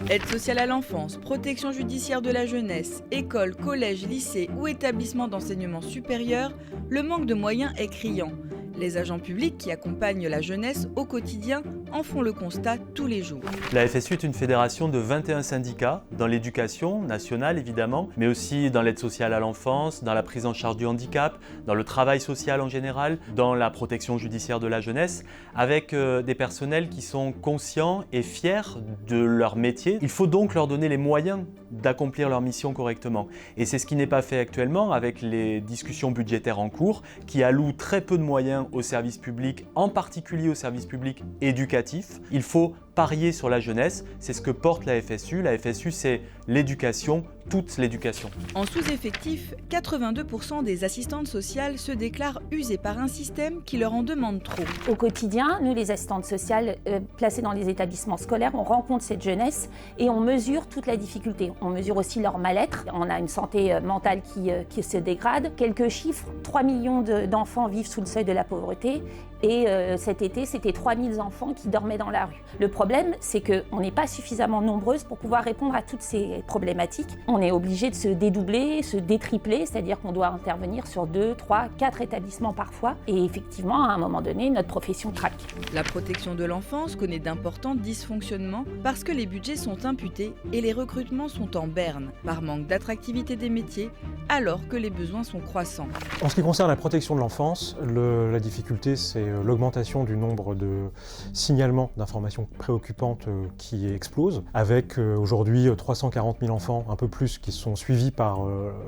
Aide sociale à l'enfance, protection judiciaire de la jeunesse, école, collège, lycée ou établissement d'enseignement supérieur, le manque de moyens est criant. Les agents publics qui accompagnent la jeunesse au quotidien en font le constat tous les jours. La FSU est une fédération de 21 syndicats, dans l'éducation nationale évidemment, mais aussi dans l'aide sociale à l'enfance, dans la prise en charge du handicap, dans le travail social en général, dans la protection judiciaire de la jeunesse, avec des personnels qui sont conscients et fiers de leur métier. Il faut donc leur donner les moyens d'accomplir leur mission correctement. Et c'est ce qui n'est pas fait actuellement avec les discussions budgétaires en cours, qui allouent très peu de moyens aux services publics, en particulier aux services publics éducatifs. Il faut parier sur la jeunesse, c'est ce que porte la FSU. La FSU, c'est l'éducation, toute l'éducation. En sous-effectif, 82% des assistantes sociales se déclarent usées par un système qui leur en demande trop. Au quotidien, nous, les assistantes sociales placées dans les établissements scolaires, on rencontre cette jeunesse et on mesure toute la difficulté. On mesure aussi leur mal-être. On a une santé mentale qui se dégrade. Quelques chiffres, 3 millions d'enfants vivent sous le seuil de la pauvreté. Et cet été, c'était 3000 enfants qui dormaient dans la rue. Le problème, c'est qu'on n'est pas suffisamment nombreuses pour pouvoir répondre à toutes ces problématiques. On est obligé de se dédoubler, se détripler, c'est-à-dire qu'on doit intervenir sur 2, 3, 4 établissements parfois. Et effectivement, à un moment donné, notre profession craque. La protection de l'enfance connaît d'importants dysfonctionnements parce que les budgets sont imputés et les recrutements sont en berne, par manque d'attractivité des métiers, alors que les besoins sont croissants. En ce qui concerne la protection de l'enfance, la difficulté, c'est l'augmentation du nombre de signalements d'informations préoccupantes qui explose, avec aujourd'hui 340 000 enfants, un peu plus, qui sont suivis par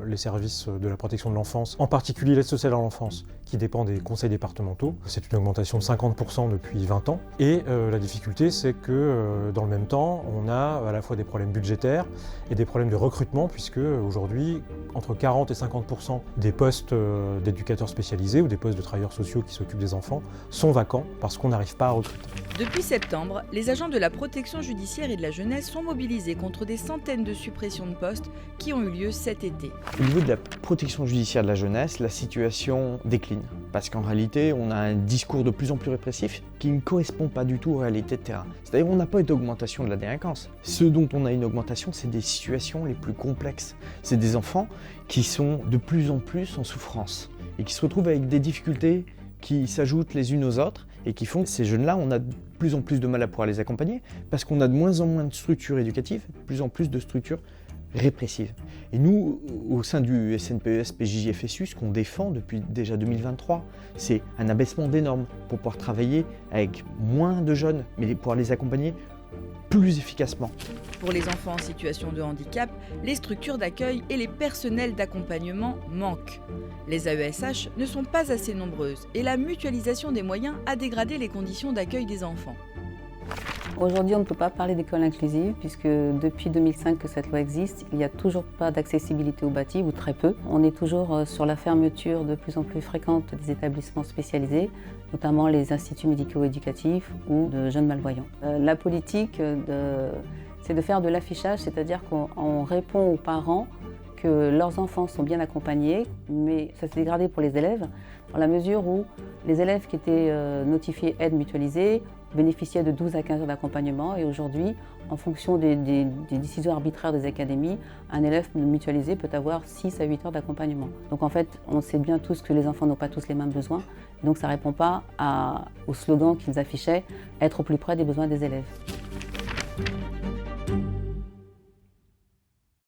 les services de la protection de l'enfance, en particulier l'aide sociale à l'enfance, qui dépend des conseils départementaux. C'est une augmentation de 50% depuis 20 ans. Et la difficulté, c'est que dans le même temps, on a à la fois des problèmes budgétaires et des problèmes de recrutement, puisque aujourd'hui, entre 40 et 50% des postes d'éducateurs spécialisés ou des postes de travailleurs sociaux qui s'occupent des enfants sont vacants parce qu'on n'arrive pas à recruter. Depuis septembre, les agents de la protection judiciaire et de la jeunesse sont mobilisés contre des centaines de suppressions de postes qui ont eu lieu cet été. Au niveau de la protection judiciaire de la jeunesse, la situation décline. Parce qu'en réalité, on a un discours de plus en plus répressif qui ne correspond pas du tout aux réalités de terrain. C'est-à-dire qu'on n'a pas d'augmentation de la délinquance. Ce dont on a une augmentation, c'est des situations les plus complexes. C'est des enfants qui sont de plus en plus en souffrance et qui se retrouvent avec des difficultés qui s'ajoutent les unes aux autres et qui font que ces jeunes-là, on a de plus en plus de mal à pouvoir les accompagner parce qu'on a de moins en moins de structures éducatives, de plus en plus de structures répressives. Et nous, au sein du SNPES, PJJ, FSU, ce qu'on défend depuis déjà 2023, c'est un abaissement des normes pour pouvoir travailler avec moins de jeunes, mais pouvoir les accompagner plus efficacement. Pour les enfants en situation de handicap, les structures d'accueil et les personnels d'accompagnement manquent. Les AESH ne sont pas assez nombreuses et la mutualisation des moyens a dégradé les conditions d'accueil des enfants. Aujourd'hui, on ne peut pas parler d'école inclusive puisque depuis 2005 que cette loi existe, il n'y a toujours pas d'accessibilité au bâti ou très peu. On est toujours sur la fermeture de plus en plus fréquente des établissements spécialisés, notamment les instituts médico-éducatifs ou de jeunes malvoyants. La politique, c'est de faire de l'affichage, c'est-à-dire qu'on répond aux parents que leurs enfants sont bien accompagnés, mais ça s'est dégradé pour les élèves, dans la mesure où les élèves qui étaient notifiés aide mutualisée bénéficiaient de 12 à 15 heures d'accompagnement et aujourd'hui, en fonction des décisions arbitraires des académies, un élève mutualisé peut avoir 6 à 8 heures d'accompagnement. Donc en fait, on sait bien tous que les enfants n'ont pas tous les mêmes besoins, donc ça ne répond pas au slogan qu'ils affichaient, être au plus près des besoins des élèves.